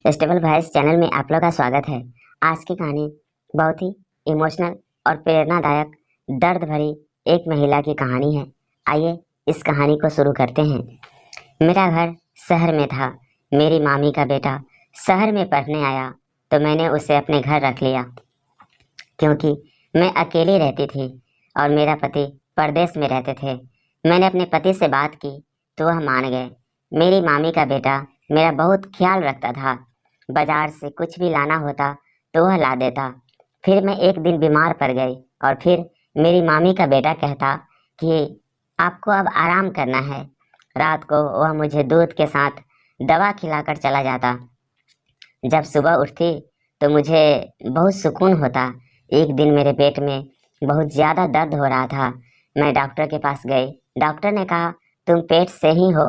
Stable voice channel में आप लोग का स्वागत है। आज की कहानी बहुत ही इमोशनल और प्रेरणादायक, दर्द भरी एक महिला की कहानी है। आइए इस कहानी को शुरू करते हैं। मेरा घर शहर में था। मेरी मामी का बेटा शहर में पढ़ने आया तो मैंने उसे अपने घर रख लिया, क्योंकि मैं अकेली रहती थी और मेरा पति परदेश में रहते थे। मैंने अपने पति से बात की तो वह मान गए। मेरी मामी का बेटा मेरा बहुत ख्याल रखता था। बाजार से कुछ भी लाना होता तो वह ला देता। फिर मैं एक दिन बीमार पड़ गई और फिर मेरी मामी का बेटा कहता कि आपको अब आराम करना है। रात को वह मुझे दूध के साथ दवा खिलाकर चला जाता। जब सुबह उठती तो मुझे बहुत सुकून होता। एक दिन मेरे पेट में बहुत ज़्यादा दर्द हो रहा था। मैं डॉक्टर के पास गई। डॉक्टर ने कहा तुम पेट से ही हो।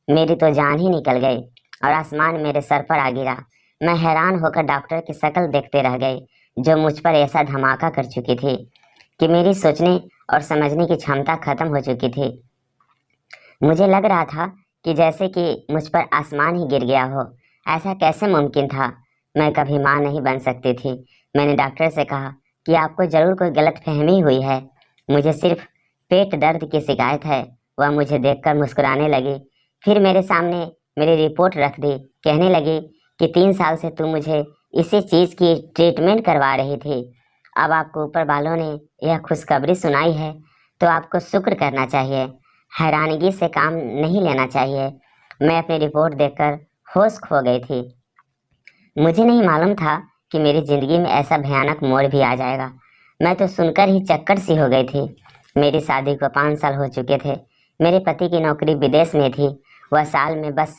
मेरी तो जान ही निकल गई और आसमान मेरे सर पर आ गिरा। मैं हैरान होकर डॉक्टर की शक्ल देखते रह गई, जो मुझ पर ऐसा धमाका कर चुकी थी कि मेरी सोचने और समझने की क्षमता खत्म हो चुकी थी। मुझे लग रहा था कि जैसे कि मुझ पर आसमान ही गिर गया हो। ऐसा कैसे मुमकिन था? मैं कभी माँ नहीं बन सकती थी। मैंने डॉक्टर से कहा कि आपको ज़रूर कोई गलतफहमी हुई है, मुझे सिर्फ पेट दर्द की शिकायत है। वह मुझे देखकर मुस्कुराने लगी। फिर मेरे सामने मेरी रिपोर्ट रख दी। कहने लगी कि 3 साल से तुम मुझे इसी चीज़ की ट्रीटमेंट करवा रही थी। अब आपको ऊपर वालों ने यह खुशखबरी सुनाई है तो आपको शुक्र करना चाहिए, हैरानगी से काम नहीं लेना चाहिए। मैं अपनी रिपोर्ट देखकर होश खो गई थी। मुझे नहीं मालूम था कि मेरी ज़िंदगी में ऐसा भयानक मोड़ भी आ जाएगा। मैं तो सुनकर ही चक्कर सी हो गई थी। मेरी शादी को 5 साल हो चुके थे। मेरे पति की नौकरी विदेश में थी। वह साल में बस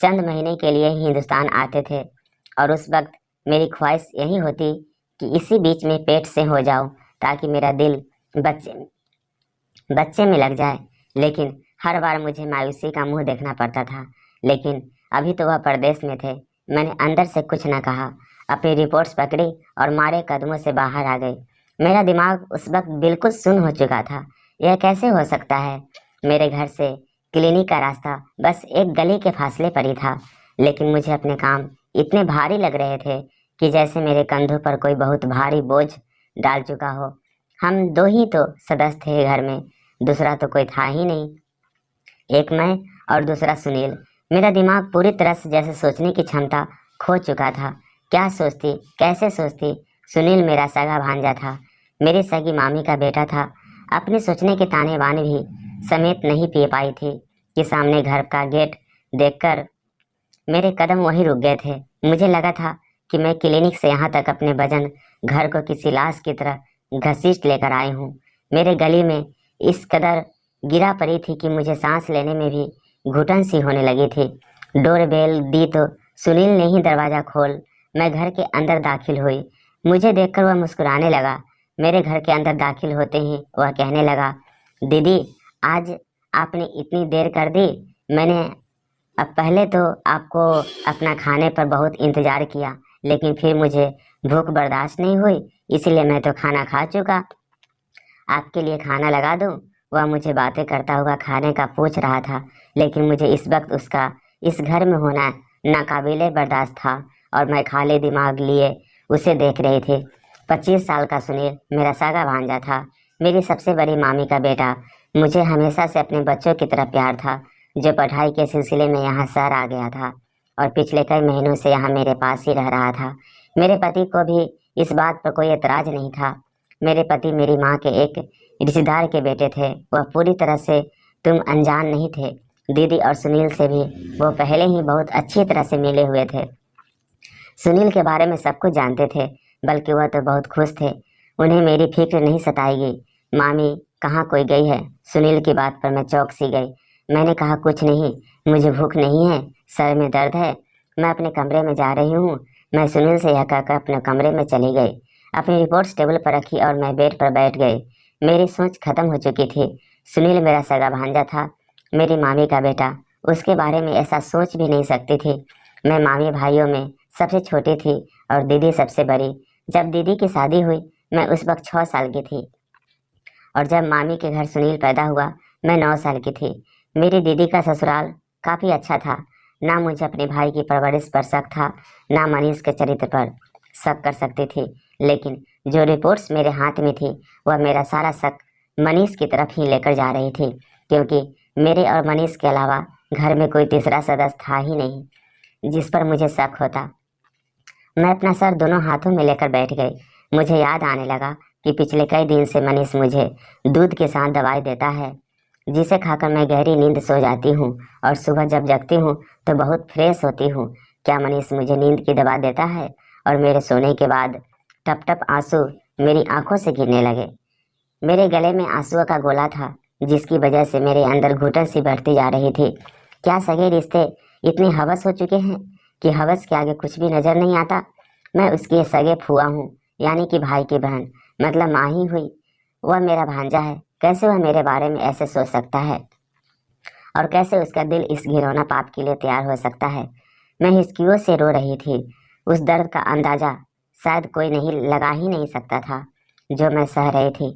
चंद महीने के लिए ही हिंदुस्तान आते थे और उस वक्त मेरी ख्वाहिश यही होती कि इसी बीच में पेट से हो जाऊं, ताकि मेरा दिल बच्चे बच्चे में लग जाए। लेकिन हर बार मुझे मायूसी का मुंह देखना पड़ता था। लेकिन अभी तो वह परदेश में थे। मैंने अंदर से कुछ न कहा, अपनी रिपोर्ट्स पकड़ी और मारे कदमों से बाहर आ गई। मेरा दिमाग उस वक्त बिल्कुल सुन्न हो चुका था। यह कैसे हो सकता है? मेरे घर से क्लिनिक का रास्ता बस एक गली के फासले पर ही था, लेकिन मुझे अपने काम इतने भारी लग रहे थे कि जैसे मेरे कंधों पर कोई बहुत भारी बोझ डाल चुका हो। हम दो ही तो सदस्य थे घर में, दूसरा तो कोई था ही नहीं। एक मैं और दूसरा सुनील। मेरा दिमाग पूरी तरह से जैसे सोचने की क्षमता खो चुका था। क्या सोचती, कैसे सोचती? सुनील मेरा सगा भांजा था, मेरी सगी मामी का बेटा था। अपने सोचने के ताने बाने भी समेत नहीं पी पाई थी कि सामने घर का गेट देखकर मेरे कदम वहीं रुक गए थे। मुझे लगा था कि मैं क्लिनिक से यहाँ तक अपने वजन घर को किसी लाश की तरह घसीट लेकर आई हूँ। मेरे गली में इस कदर गिरा पड़ी थी कि मुझे सांस लेने में भी घुटन सी होने लगी थी। डोर बेल दी तो सुनील ने ही दरवाज़ा खोल मैं घर के अंदर दाखिल हुई। मुझे देखकर वह मुस्कुराने लगा। मेरे घर के अंदर दाखिल होते ही वह कहने लगा, दीदी आज आपने इतनी देर कर दी। मैंने अब पहले तो आपको अपना खाने पर बहुत इंतज़ार किया, लेकिन फिर मुझे भूख बर्दाश्त नहीं हुई, इसलिए मैं तो खाना खा चुका। आपके लिए खाना लगा दूं? वह मुझे बातें करता हुआ खाने का पूछ रहा था, लेकिन मुझे इस वक्त उसका इस घर में होना नाकाबिले बर्दाश्त था और मैं खाली दिमाग लिए उसे देख रही थी। 25 साल का सुनील मेरा सगा भांजा था, मेरी सबसे बड़ी मामी का बेटा। मुझे हमेशा से अपने बच्चों की तरह प्यार था, जो पढ़ाई के सिलसिले में यहाँ शहर आ गया था और पिछले कई महीनों से यहाँ मेरे पास ही रह रहा था। मेरे पति को भी इस बात पर कोई एतराज़ नहीं था। मेरे पति मेरी माँ के एक रिश्तेदार के बेटे थे। वह पूरी तरह से तुम अनजान नहीं थे। दीदी और सुनील से भी वो पहले ही बहुत अच्छी तरह से मिले हुए थे। सुनील के बारे में सब कुछ जानते थे, बल्कि वह तो बहुत खुश थे। उन्हें मेरी फिक्र नहीं सताएगी। मामी कहाँ कोई गई है? सुनील की बात पर मैं चौंक सी गई। मैंने कहा कुछ नहीं, मुझे भूख नहीं है, सर में दर्द है, मैं अपने कमरे में जा रही हूँ। मैं सुनील से यह कहकर अपने कमरे में चली गई। अपनी रिपोर्ट्स टेबल पर रखी और मैं बेड पर बैठ गई। मेरी सोच खत्म हो चुकी थी। सुनील मेरा सगा भांजा था, मेरी मामी का बेटा। उसके बारे में ऐसा सोच भी नहीं सकती थी। मैं मामी भाइयों में सबसे छोटी थी और दीदी सबसे बड़ी। जब दीदी की शादी हुई मैं उस वक्त 6 साल की थी और जब मामी के घर सुनील पैदा हुआ मैं 9 साल की थी। मेरी दीदी का ससुराल काफ़ी अच्छा था। ना मुझे अपने भाई की परवरिश पर शक था, ना मनीष के चरित्र पर शक कर सकती थी। लेकिन जो रिपोर्ट्स मेरे हाथ में थी वह मेरा सारा शक मनीष की तरफ ही लेकर जा रही थी, क्योंकि मेरे और मनीष के अलावा घर में कोई तीसरा सदस्य था ही नहीं जिस पर मुझे शक होता। मैं अपना सर दोनों हाथों में लेकर बैठ गई। मुझे याद आने लगा कि पिछले कई दिन से मनीष मुझे दूध के साथ दवाई देता है, जिसे खाकर मैं गहरी नींद सो जाती हूँ और सुबह जब जगती हूँ तो बहुत फ्रेश होती हूँ। क्या मनीष मुझे नींद की दवा देता है? और मेरे सोने के बाद टप टप आंसू मेरी आंखों से गिरने लगे। मेरे गले में आंसुओं का गोला था, जिसकी वजह से मेरे अंदर घुटन सी बढ़ती जा रही थी। क्या सगे रिश्ते इतने हवस हो चुके हैं कि हवस के आगे कुछ भी नजर नहीं आता? मैं उसकी सगे फुआ हूँ, यानी कि भाई की बहन, मतलब माँ ही हुई। वह मेरा भांजा है। कैसे वह मेरे बारे में ऐसे सोच सकता है और कैसे उसका दिल इस घिनौना पाप के लिए तैयार हो सकता है? मैं हिचकियों से रो रही थी। उस दर्द का अंदाजा शायद कोई नहीं लगा ही नहीं सकता था जो मैं सह रही थी।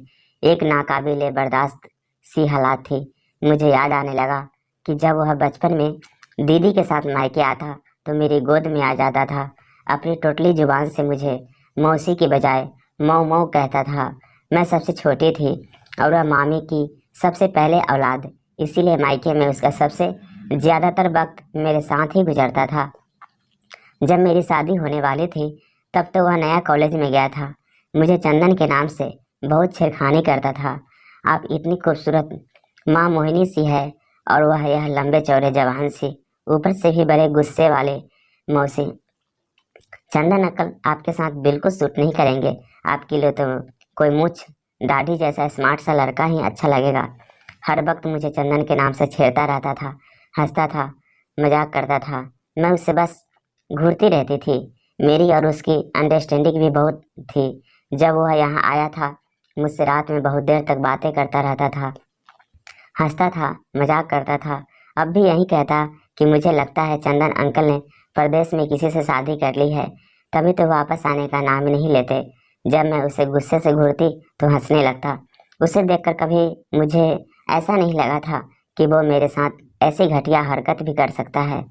एक नाकाबिले बर्दाश्त सी हालात थी। मुझे याद आने लगा कि जब वह बचपन में दीदी के साथ मायके आता तो मेरी गोद में आ जाता था। अपनी टोटली जुबान से मुझे मौसी की बजाय मऊ मऊ कहता था। मैं सबसे छोटी थी और वह मामी की सबसे पहले औलाद, इसीलिए मायके में उसका सबसे ज़्यादातर वक्त मेरे साथ ही गुजरता था। जब मेरी शादी होने वाली थी तब तो वह नया कॉलेज में गया था। मुझे चंदन के नाम से बहुत छेड़खानी करता था। आप इतनी खूबसूरत माँ मोहिनी सी है और वह यह लंबे चौड़े जवान सी, ऊपर से भी बड़े गुस्से वाले मौसी। चंदन अंकल आपके साथ बिल्कुल सूट नहीं करेंगे। आपके लिए तो कोई मूछ दाढ़ी जैसा स्मार्ट सा लड़का ही अच्छा लगेगा। हर वक्त मुझे चंदन के नाम से छेड़ता रहता था, हंसता था, मजाक करता था। मैं उससे बस घूरती रहती थी। मेरी और उसकी अंडरस्टैंडिंग भी बहुत थी। जब वह यहाँ आया था मुझसे रात में बहुत देर तक बातें करता रहता था, हंसता था, मजाक करता था। अब भी यही कहता कि मुझे लगता है चंदन अंकल ने परदेश में किसी से शादी कर ली है, तभी तो वापस आने का नाम ही नहीं लेते। जब मैं उसे गुस्से से घूरती तो हंसने लगता। उसे देखकर कभी मुझे ऐसा नहीं लगा था कि वो मेरे साथ ऐसी घटिया हरकत भी कर सकता है।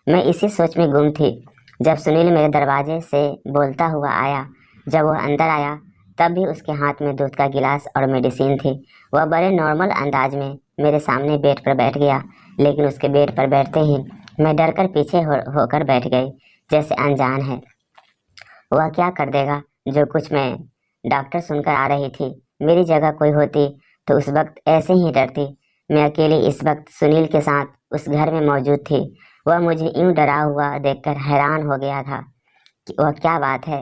मैं इसी सोच में गुम थी जब सुनील मेरे दरवाजे से बोलता हुआ आया। जब वह अंदर आया तब भी उसके हाथ में दूध का गिलास और मेडिसिन थी। वह बड़े नॉर्मल अंदाज में मेरे सामने बेड पर बैठ गया, लेकिन उसके बेड पर बैठते ही मैं डरकर पीछे होकर बैठ गई, जैसे अनजान है। वह क्या कर देगा जो कुछ मैं डॉक्टर सुनकर आ रही थी। मेरी जगह कोई होती तो उस वक्त ऐसे ही डरती। मैं अकेली इस वक्त सुनील के साथ उस घर में मौजूद थी। वह मुझे यूं डरा हुआ देखकर हैरान हो गया था कि वह क्या बात है,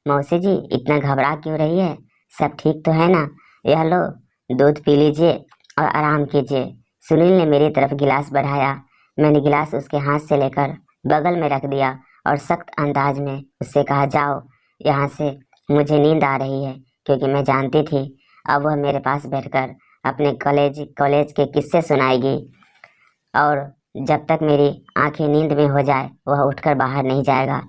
मौसी जी इतना घबरा क्यों रही है? सब ठीक तो है ना? यह लो दूध पी लीजिए और आराम कीजिए। सुनील ने मेरी तरफ गिलास बढ़ाया। मैंने गिलास उसके हाथ से लेकर बगल में रख दिया और सख्त अंदाज में उससे कहा, जाओ यहाँ से, मुझे नींद आ रही है। क्योंकि मैं जानती थी अब वह मेरे पास बैठकर अपने कॉलेज के किस्से सुनाएगी और जब तक मेरी आंखें नींद में हो जाए वह उठकर बाहर नहीं जाएगा।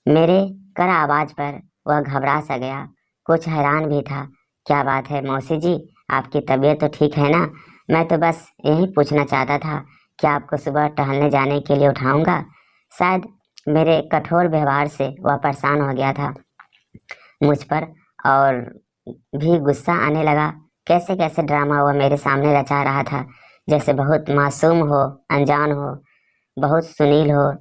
मेरे कड़ा आवाज पर वह घबरा सा गया, कुछ हैरान भी था। क्या बात है मौसी जी, आपकी तबीयत तो ठीक है ना? मैं तो बस यही पूछना चाहता था कि आपको सुबह टहलने जाने के लिए उठाऊंगा। शायद मेरे कठोर व्यवहार से वह परेशान हो गया था मुझ पर और भी गुस्सा आने लगा। कैसे कैसे ड्रामा वह मेरे सामने रचा रहा था, जैसे बहुत मासूम हो, अनजान हो, बहुत सुनील हो।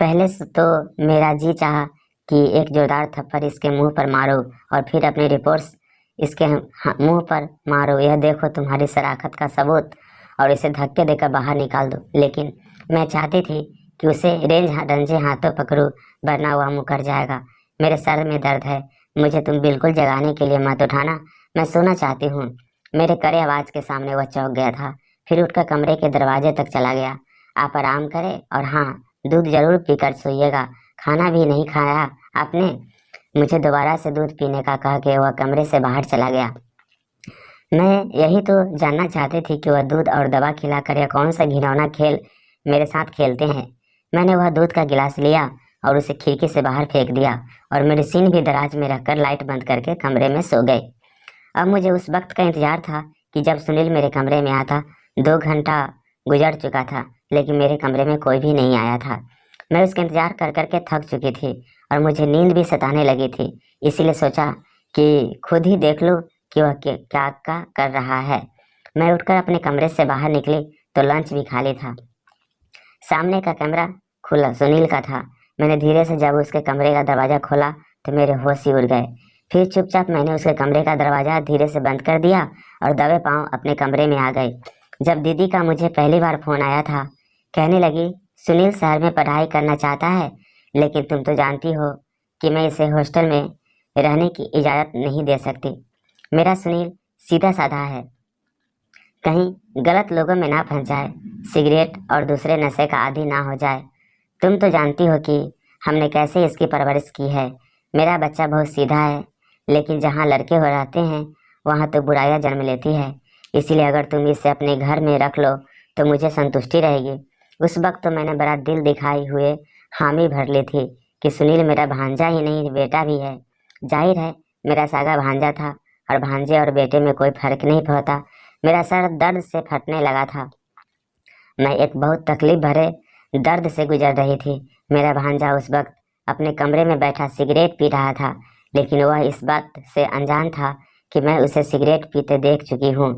पहले से तो मेरा जी चाहा कि एक जोरदार थप्पड़ इसके मुंह पर मारो और फिर अपनी रिपोर्ट्स इसके मुंह पर मारो, यह देखो तुम्हारी शराफत का सबूत, और इसे धक्के देकर बाहर निकाल दो। लेकिन मैं चाहती थी कि उसे रंजे हाथों पकड़ूं, वरना वह मुकर जाएगा। मेरे सर में दर्द है, मुझे तुम बिल्कुल जगाने के लिए मत उठाना, मैं सोना चाहती हूँ। मेरे कड़े आवाज के सामने वह चौंक गया था, फिर उठकर कमरे के दरवाजे तक चला गया। आप आराम करें और हाँ, दूध जरूर पीकर सोइएगा। खाना भी नहीं खाया आपने? मुझे दोबारा से दूध पीने का कह के वह कमरे से बाहर चला गया। मैं यही तो जानना चाहती थी कि वह दूध और दवा खिलाकर यह कौन सा घिनौना खेल मेरे साथ खेलते हैं। मैंने वह दूध का गिलास लिया और उसे खिड़की से बाहर फेंक दिया और मेडिसिन भी दराज में रखकर लाइट बंद करके कमरे में सो गई। अब मुझे उस वक्त का इंतजार था कि जब सुनील मेरे कमरे में आता। 2 घंटा गुजर चुका था। लेकिन मेरे कमरे में कोई भी नहीं आया था। मैं उसका इंतजार कर कर के थक चुकी थी और मुझे नींद भी सताने लगी थी। इसीलिए सोचा कि खुद ही देख लूँ कि वह क्या कर रहा है। मैं उठकर अपने कमरे से बाहर निकली तो लंच भी खाली था। सामने का कमरा खुला सुनील का था। मैंने धीरे से जब उसके कमरे का दरवाज़ा खोला तो मेरे होश ही उड़ गए। फिर चुपचाप मैंने उसके कमरे का दरवाज़ा धीरे से बंद कर दिया और दबे पांव अपने कमरे में आ गई। जब दीदी का मुझे पहली बार फ़ोन आया था, कहने लगी सुनील शहर में पढ़ाई करना चाहता है, लेकिन तुम तो जानती हो कि मैं इसे हॉस्टल में रहने की इजाज़त नहीं दे सकती। मेरा सुनील सीधा साधा है, कहीं गलत लोगों में ना फंस जाए, सिगरेट और दूसरे नशे का आदी ना हो जाए। तुम तो जानती हो कि हमने कैसे इसकी परवरिश की है। मेरा बच्चा बहुत सीधा है, लेकिन जहाँ लड़के हो रहते हैं वहाँ तो बुराइयाँ जन्म लेती है। इसीलिए अगर तुम इसे अपने घर में रख लो तो मुझे संतुष्टि रहेगी। उस वक्त तो मैंने बड़ा दिल दिखाए हुए हामी भर ली थी कि सुनील मेरा भांजा ही नहीं बेटा भी है। जाहिर है मेरा सागा भांजा था और भांजे और बेटे में कोई फर्क नहीं पड़ता। मेरा सर दर्द से फटने लगा था। मैं एक बहुत तकलीफ भरे दर्द से गुजर रही थी। मेरा भांजा उस वक्त अपने कमरे में बैठा सिगरेट पी रहा था, लेकिन वह इस बात से अनजान था कि मैं उसे सिगरेट पीते देख चुकी हूँ।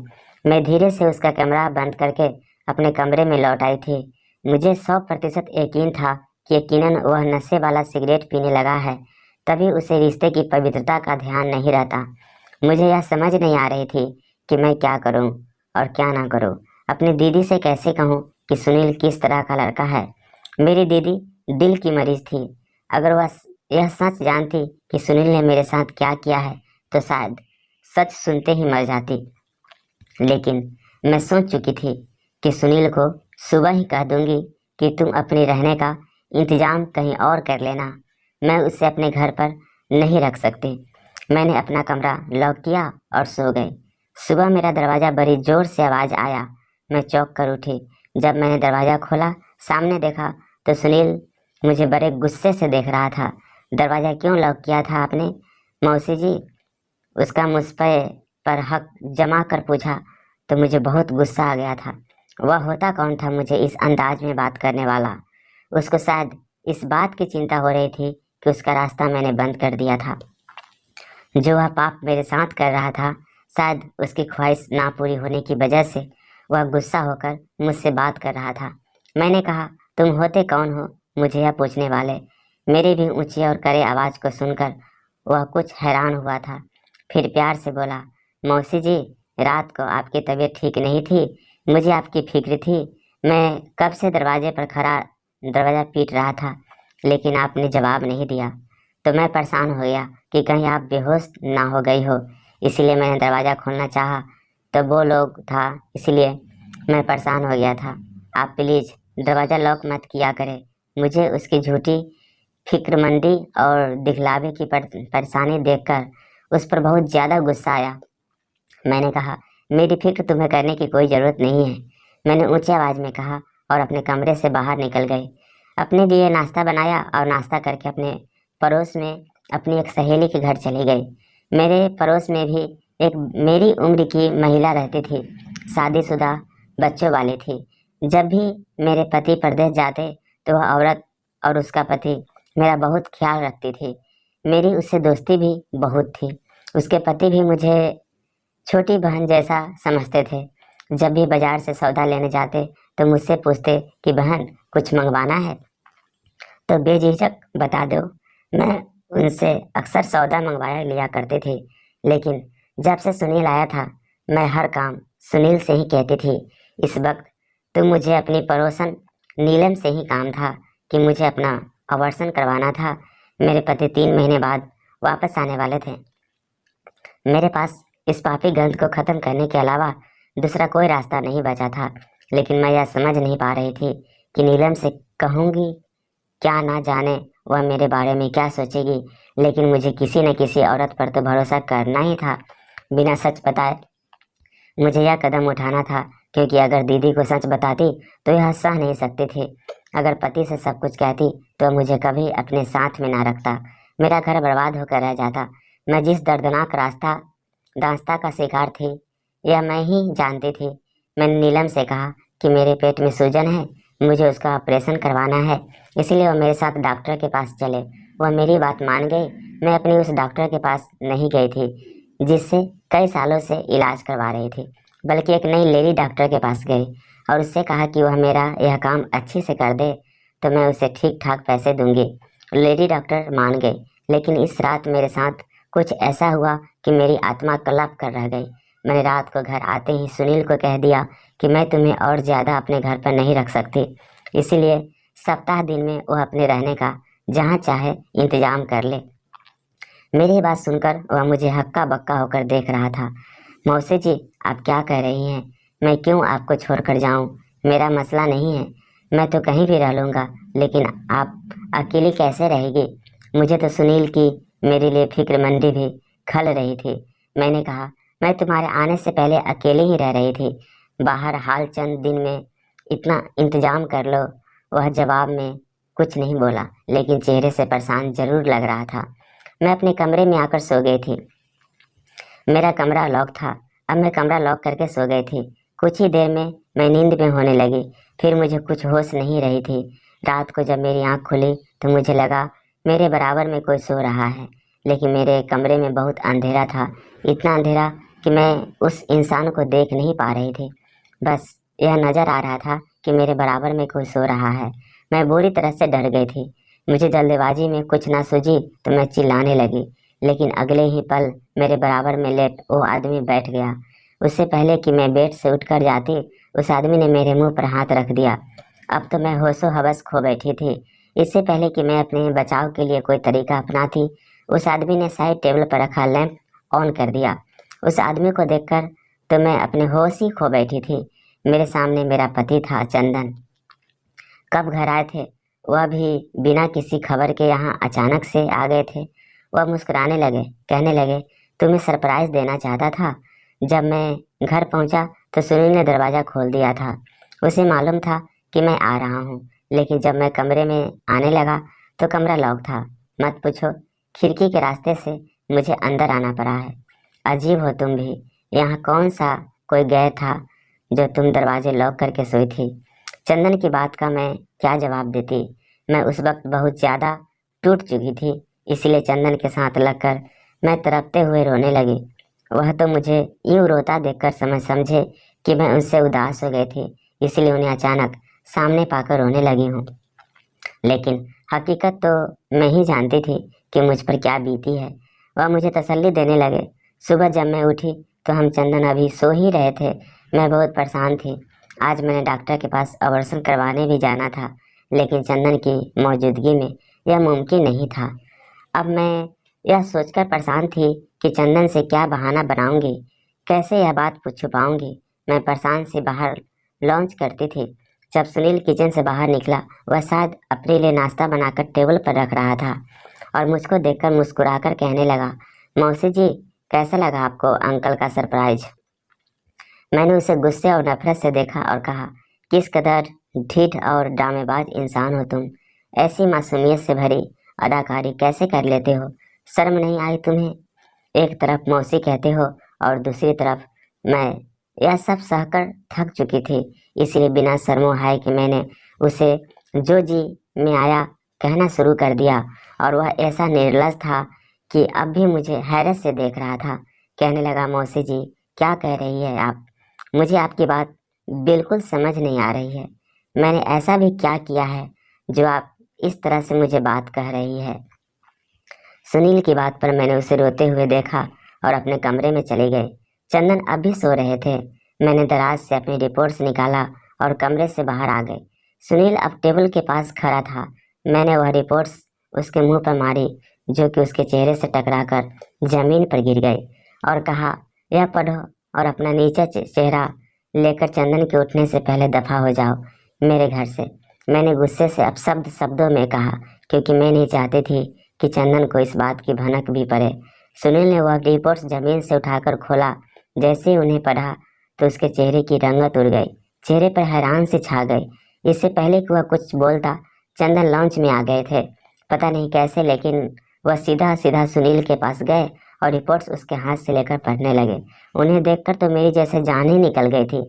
मैं धीरे से उसका कमरा बंद करके अपने कमरे में लौट आई थी। मुझे 100% यकीन था कि यकीनन वह नशे वाला सिगरेट पीने लगा है, तभी उसे रिश्ते की पवित्रता का ध्यान नहीं रहता। मुझे यह समझ नहीं आ रही थी कि मैं क्या करूं और क्या ना करूं। अपनी दीदी से कैसे कहूं कि सुनील किस तरह का लड़का है। मेरी दीदी दिल की मरीज थी। अगर वह यह सच जानती कि सुनील ने मेरे साथ क्या किया है तो शायद सच सुनते ही मर जाती। लेकिन मैं सोच चुकी थी कि सुनील को सुबह ही कह दूंगी कि तुम अपने रहने का इंतजाम कहीं और कर लेना। मैं उसे अपने घर पर नहीं रख सकती। मैंने अपना कमरा लॉक किया और सो गई। सुबह मेरा दरवाज़ा बड़ी ज़ोर से आवाज़ आया। मैं चौंक कर उठी। जब मैंने दरवाज़ा खोला, सामने देखा तो सुनील मुझे बड़े गुस्से से देख रहा था। दरवाज़ा क्यों लॉक किया था आपने, मौसी जी? उसका मुझ पर हक जमा कर पूछा तो मुझे बहुत गुस्सा आ गया था। वह होता कौन था मुझे इस अंदाज में बात करने वाला? उसको शायद इस बात की चिंता हो रही थी कि उसका रास्ता मैंने बंद कर दिया था। जो वह पाप मेरे साथ कर रहा था, शायद उसकी ख्वाहिश ना पूरी होने की वजह से वह गुस्सा होकर मुझसे बात कर रहा था। मैंने कहा, तुम होते कौन हो मुझे यह पूछने वाले? मेरी भी ऊंची और कड़े आवाज़ को सुनकर वह कुछ हैरान हुआ था। फिर प्यार से बोला, मौसी जी, रात को आपकी तबीयत ठीक नहीं थी, मुझे आपकी फिक्र थी। मैं कब से दरवाजे पर खड़ा दरवाज़ा पीट रहा था, लेकिन आपने जवाब नहीं दिया। तो मैं परेशान हो गया कि कहीं आप बेहोश ना हो गई हो, इसलिए मैंने दरवाज़ा खोलना चाहा तो वो लोग था, इसलिए मैं परेशान हो गया था। आप प्लीज़ दरवाज़ा लॉक मत किया करें। मुझे उसकी झूठी फिक्रमंदी और दिखलावे की परेशानी देखकर उस पर बहुत ज़्यादा गुस्सा आया। मैंने कहा, मेरी फिक्र तुम्हें करने की कोई ज़रूरत नहीं है, मैंने ऊंची आवाज़ में कहा और अपने कमरे से बाहर निकल गई। अपने लिए नाश्ता बनाया और नाश्ता करके अपने पड़ोस में अपनी एक सहेली के घर चली गई। मेरे पड़ोस में भी एक मेरी उम्र की महिला रहती थी, शादीशुदा बच्चों वाली थी। जब भी मेरे पति परदेश जाते तो वह औरत और उसका पति मेरा बहुत ख्याल रखती थी। मेरी उससे दोस्ती भी बहुत थी। उसके पति भी मुझे छोटी बहन जैसा समझते थे। जब भी बाजार से सौदा लेने जाते तो मुझसे पूछते कि बहन कुछ मंगवाना है तो बेझिझक बता दो। मैं उनसे अक्सर सौदा मंगवाया लिया करती थी, लेकिन जब से सुनील आया था मैं हर काम सुनील से ही कहती थी। इस वक्त तो मुझे अपनी पड़ोसन नीलम से ही काम था कि मुझे अपना ऑपरेशन करवाना था। मेरे पति 3 महीने बाद वापस आने वाले थे। मेरे पास इस पापी गंध को ख़त्म करने के अलावा दूसरा कोई रास्ता नहीं बचा था, लेकिन मैं यह समझ नहीं पा रही थी कि नीलम से कहूँगी क्या, ना जाने वह मेरे बारे में क्या सोचेगी। लेकिन मुझे किसी न किसी औरत पर तो भरोसा करना ही था। बिना सच बताए मुझे यह कदम उठाना था, क्योंकि अगर दीदी को सच बताती तो यह सह नहीं सकती थी। अगर पति से सब कुछ कहती तो मुझे कभी अपने साथ में ना रखता। मेरा घर बर्बाद होकर रह जाता। मैं जिस दर्दनाक रास्ता का शिकार थी यह मैं ही जानती थी। मैंने नीलम से कहा कि मेरे पेट में सूजन है, मुझे उसका ऑपरेशन करवाना है, इसलिए वो मेरे साथ डॉक्टर के पास चले। वह मेरी बात मान गई। मैं अपनी उस डॉक्टर के पास नहीं गई थी जिससे कई सालों से इलाज करवा रही थी, बल्कि एक नई लेडी डॉक्टर के पास गई और उससे कहा कि वह मेरा यह काम अच्छे से कर दे तो मैं उसे ठीक ठाक पैसे दूंगी। लेडी डॉक्टर मान गई, लेकिन इस रात मेरे साथ कुछ ऐसा हुआ कि मेरी आत्मा कलप कर रह गई। मैंने रात को घर आते ही सुनील को कह दिया कि मैं तुम्हें और ज़्यादा अपने घर पर नहीं रख सकती, इसीलिए सप्ताह दिन में वह अपने रहने का जहाँ चाहे इंतजाम कर ले। मेरी बात सुनकर वह मुझे हक्का बक्का होकर देख रहा था। मौसी जी, आप क्या कह रही हैं? मैं क्यों आपको छोड़कर जाऊं? मेरा मसला नहीं है, मैं तो कहीं भी रह लूँगा, लेकिन आप अकेली कैसे रहेगी? मुझे तो सुनील की मेरे लिए फिक्रमंदी भी खल रही थी। मैंने कहा, मैं तुम्हारे आने से पहले अकेले ही रह रही थी, बाहर हाल चंद दिन में इतना इंतजाम कर लो। वह जवाब में कुछ नहीं बोला, लेकिन चेहरे से परेशान जरूर लग रहा था। मैं अपने कमरे में आकर सो गई थी। मेरा कमरा लॉक था। अब मैं कमरा लॉक करके सो गई थी। कुछ ही देर में मैं नींद में होने लगी। फिर मुझे कुछ होश नहीं रही थी। रात को जब मेरी आंख खुली तो मुझे लगा मेरे बराबर में कोई सो रहा है, लेकिन मेरे कमरे में बहुत अंधेरा था, इतना अंधेरा कि मैं उस इंसान को देख नहीं पा रही थी। बस यह नज़र आ रहा था कि मेरे बराबर में कोई सो रहा है। मैं बुरी तरह से डर गई थी। मुझे जल्दबाजी में कुछ ना सूझी तो मैं चिल्लाने लगी, लेकिन अगले ही पल मेरे बराबर में लेट वो आदमी बैठ गया। उससे पहले कि मैं बेड से उठकर जाती, उस आदमी ने मेरे मुंह पर हाथ रख दिया। अब तो मैं होशो हवस खो बैठी थी। इससे पहले कि मैं अपने बचाव के लिए कोई तरीका अपनाती, उस आदमी ने साइड टेबल पर रखा लैंप ऑन कर दिया। उस आदमी को देखकर तो मैं अपने होश ही खो बैठी थी। मेरे सामने मेरा पति था, चंदन। कब घर आए थे? वह भी बिना किसी खबर के यहाँ अचानक से आ गए थे। वह मुस्कुराने लगे, कहने लगे, तुम्हें सरप्राइज देना चाहता था। जब मैं घर पहुंचा तो सुनील ने दरवाज़ा खोल दिया था। उसे मालूम था कि मैं आ रहा हूँ, लेकिन जब मैं कमरे में आने लगा तो कमरा लॉक था। मत पूछो, खिड़की के रास्ते से मुझे अंदर आना पड़ा है। अजीब हो तुम भी, यहाँ कौन सा कोई गैर था जो तुम दरवाजे लॉक करके सोई थी? चंदन की बात का मैं क्या जवाब देती? मैं उस वक्त बहुत ज़्यादा टूट चुकी थी, इसलिए चंदन के साथ लगकर मैं तड़पते हुए रोने लगी। वह तो मुझे यूं रोता देखकर समझे कि मैं उनसे उदास हो गई थी, इसलिए उन्हें अचानक सामने पाकर रोने लगी हूँ। लेकिन हकीकत तो मैं ही जानती थी कि मुझ पर क्या बीती है। वह मुझे तसल्ली देने लगे। सुबह जब मैं उठी तो हम चंदन अभी सो ही रहे थे। मैं बहुत परेशान थी। आज मैंने डॉक्टर के पास ऑपरेशन करवाने भी जाना था, लेकिन चंदन की मौजूदगी में यह मुमकिन नहीं था। अब मैं यह सोचकर परेशान थी कि चंदन से क्या बहाना बनाऊंगी, कैसे यह बात छुपाऊंगी। मैं परेशान से बाहर लॉन्च करती थी। जब सुनील किचन से बाहर निकला, वह शायद अपने लिए नाश्ता बनाकर टेबल पर रख रहा था और मुझको देखकर मुस्कुराकर कहने लगा, मौसी जी, कैसा लगा आपको अंकल का सरप्राइज? मैंने उसे गुस्से और नफरत से देखा और कहा, किस कदर ढीठ और ड्रामेबाज इंसान हो तुम। ऐसी मासूमियत से भरी अदाकारी कैसे कर लेते हो? शर्म नहीं आई तुम्हें? एक तरफ मौसी कहते हो और दूसरी तरफ मैं। यह सब सहकर थक चुकी थी, इसलिए बिना शर्मो हाय कि मैंने उसे जो जी में आया कहना शुरू कर दिया, और वह ऐसा निर्लज था कि अब भी मुझे हैरत से देख रहा था। कहने लगा, मौसी जी, क्या कह रही है आप? मुझे आपकी बात बिल्कुल समझ नहीं आ रही है। मैंने ऐसा भी क्या किया है जो आप इस तरह से मुझे बात कह रही है? सुनील की बात पर मैंने उसे रोते हुए देखा और अपने कमरे में चले गए। चंदन अब भी सो रहे थे। मैंने दराज से अपनी रिपोर्ट्स निकाला और कमरे से बाहर आ गए। सुनील अब टेबल के पास खड़ा था। मैंने वह रिपोर्ट्स उसके मुंह पर मारी, जो कि उसके चेहरे से टकराकर जमीन पर गिर गई, और कहा, यह पढ़ो और अपना नीचा चेहरा लेकर चंदन के उठने से पहले दफा हो जाओ मेरे घर से। मैंने गुस्से से अपशब्द शब्दों में कहा, क्योंकि मैं नहीं चाहती थी कि चंदन को इस बात की भनक भी पड़े। सुनील ने वह रिपोर्ट्स जमीन से उठाकर खोला। जैसे ही उन्हें पढ़ा तो उसके चेहरे की रंगत उड़ गई, चेहरे पर हैरान से छा गई। इससे पहले कि वह कुछ बोलता, चंदन लॉन्च में आ गए थे। पता नहीं कैसे, लेकिन वह सीधा सीधा सुनील के पास गए और रिपोर्ट्स उसके हाथ से लेकर पढ़ने लगे। उन्हें देखकर तो मेरी जैसे जान ही निकल गई थी।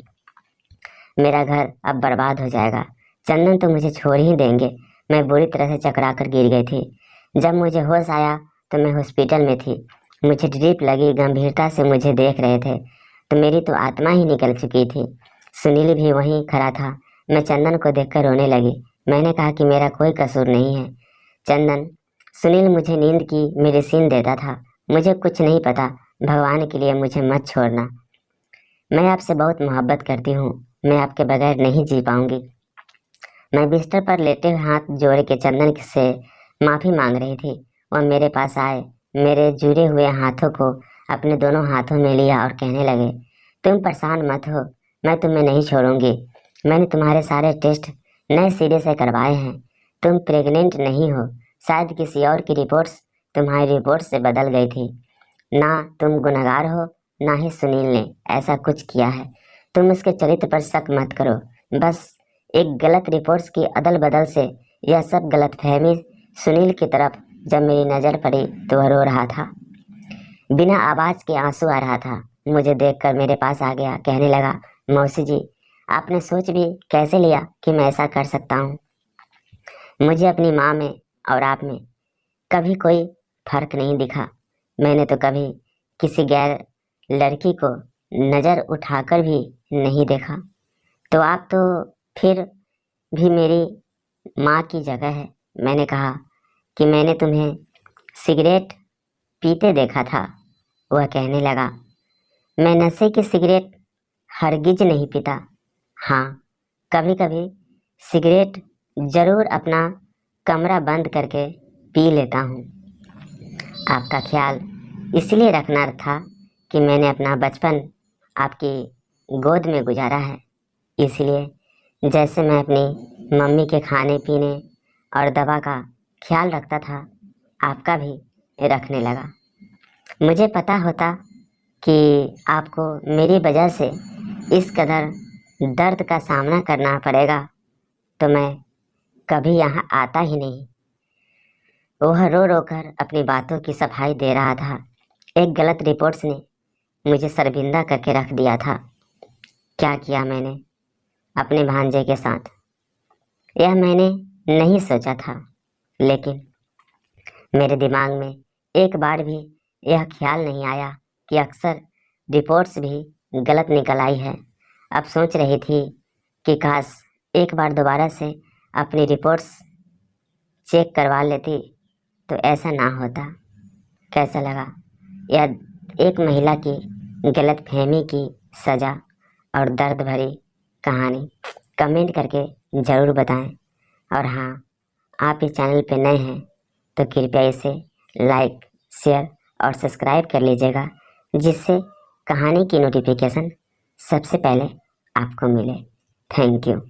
मेरा घर अब बर्बाद हो जाएगा। चंदन तो मुझे छोड़ ही देंगे। मैं बुरी तरह से चकरा कर गिर गई थी। जब मुझे होश आया तो मैं हॉस्पिटल में थी। मुझे ड्रिप लगी, गंभीरता से मुझे देख रहे थे, तो मेरी तो आत्मा ही निकल चुकी थी। सुनील भी वहीं खड़ा था। मैं चंदन को देखकर रोने लगी। मैंने कहा कि मेरा कोई कसूर नहीं है। चंदन, सुनील मुझे नींद की मेडिसिन देता था। मुझे कुछ नहीं पता। भगवान के लिए मुझे मत छोड़ना। मैं आपसे बहुत मोहब्बत करती हूँ। मैं आपके बगैर नहीं जी पाऊंगी। मैं बिस्तर पर लेटे हुए हाथ जोड़ के चंदन से माफ़ी मांग रही थी। वह मेरे पास आए, मेरे जुड़े हुए हाथों को अपने दोनों हाथों में लिया और कहने लगे, तुम परेशान मत हो, मैं तुम्हें नहीं छोड़ूंगी। मैंने तुम्हारे सारे टेस्ट नए सिरे से करवाए हैं। तुम प्रेग्नेंट नहीं हो। शायद किसी और की रिपोर्ट्स तुम्हारी रिपोर्ट से बदल गई थी। ना तुम गुनहगार हो, ना ही सुनील ने ऐसा कुछ किया है। तुम उसके चरित्र पर शक मत करो। बस एक गलत रिपोर्ट्स की अदल बदल से यह सब गलतफहमी सुनील की तरफ जब मेरी नज़र पड़ी तो वह रो रहा था। बिना आवाज़ के आंसू आ रहा था। मुझे देखकर मेरे पास आ गया, कहने लगा, मौसी जी, आपने सोच भी कैसे लिया कि मैं ऐसा कर सकता हूँ? मुझे अपनी माँ में और आप में कभी कोई फर्क नहीं दिखा। मैंने तो कभी किसी गैर लड़की को नज़र उठाकर भी नहीं देखा। तो आप तो फिर भी मेरी माँ की जगह है। मैंने कहा कि मैंने तुम्हें सिगरेट पीते देखा था। वह कहने लगा, मैं नशे की सिगरेट हरगिज नहीं पीता। हाँ, कभी कभी सिगरेट जरूर अपना कमरा बंद करके पी लेता हूँ। आपका ख्याल इसलिए रखना था कि मैंने अपना बचपन आपकी गोद में गुजारा है। इसलिए जैसे मैं अपनी मम्मी के खाने पीने और दवा का ख्याल रखता था, आपका भी रखने लगा। मुझे पता होता कि आपको मेरी वजह से इस कदर दर्द का सामना करना पड़ेगा तो मैं कभी यहाँ आता ही नहीं। वह रो रो कर अपनी बातों की सफाई दे रहा था। एक गलत रिपोर्ट्स ने मुझे शर्मिंदा करके रख दिया था। क्या किया मैंने अपने भांजे के साथ, यह मैंने नहीं सोचा था। लेकिन मेरे दिमाग में एक बार भी यह ख्याल नहीं आया कि अक्सर रिपोर्ट्स भी गलत निकल आई है। अब सोच रही थी कि काश एक बार दोबारा से अपनी रिपोर्ट्स चेक करवा लेती तो ऐसा ना होता। कैसा लगा यह एक महिला की गलतफहमी की सज़ा और दर्द भरी कहानी? कमेंट करके ज़रूर बताएं। और हाँ, आप इस चैनल पे नए हैं तो कृपया इसे लाइक, शेयर और सब्सक्राइब कर लीजिएगा, जिससे कहानी की नोटिफिकेशन सबसे पहले आपको मिले। Thank you.